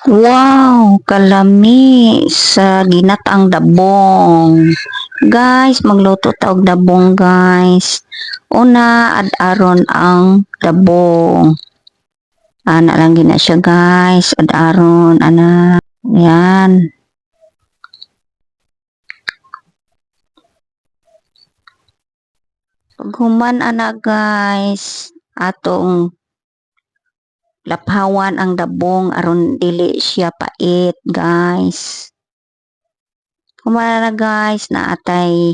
Wow, kalami sa ginataang dabong. Guys, magluto taog dabong, guys. Una, ad-aron ang dabong. Ana lang gina siya, guys. Ad-aron, ana. Yan. Paghuman, ana, guys. Atong laphawan ang dabong aron dili siya pait, guys. Kumana na, guys, na atay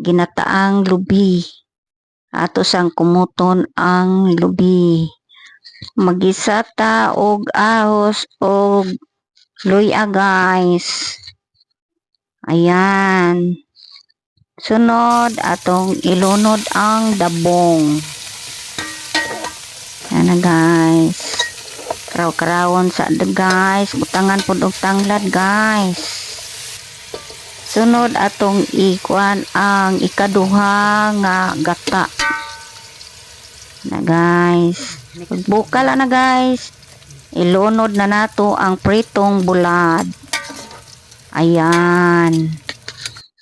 ginataang lubi. Ato sang kumuton ang lubi. Magisa ta og ahos og luya, guys. Ayan. Sunod atong ilunod ang dabong. Ayan na, guys. Karaw-karawon sa guys. Butangan po og tanglad, guys. Sunod atong ikuan ang ikaduha nga gata. Na, guys. Pagbukal na, guys. Ilunod na nato ang pritong bulad. Ayan.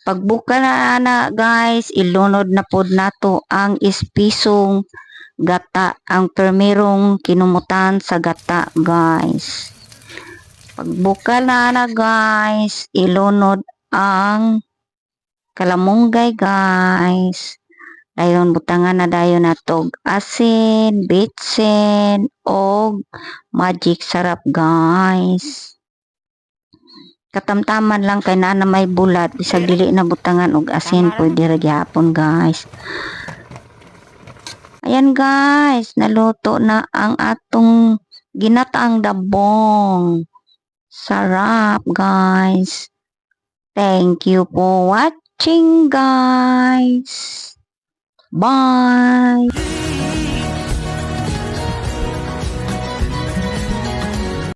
Pagbukal na, guys, ilunod na pod nato ang ispisong gata, ang permerong kinumutan sa gata, guys. Pagbukal na, guys, ilunod ang kalamunggay, guys. Dayon butangan na dayon natog asin, bitsin, og magic sarap, guys. Katamtaman lang kay na may bulat, bisag dili na butangan og asin, pwede ra gyapon, guys. Ayan, guys, naluto na ang atong ginataang dabong. Sarap, guys. Thank you for watching, guys. Bye.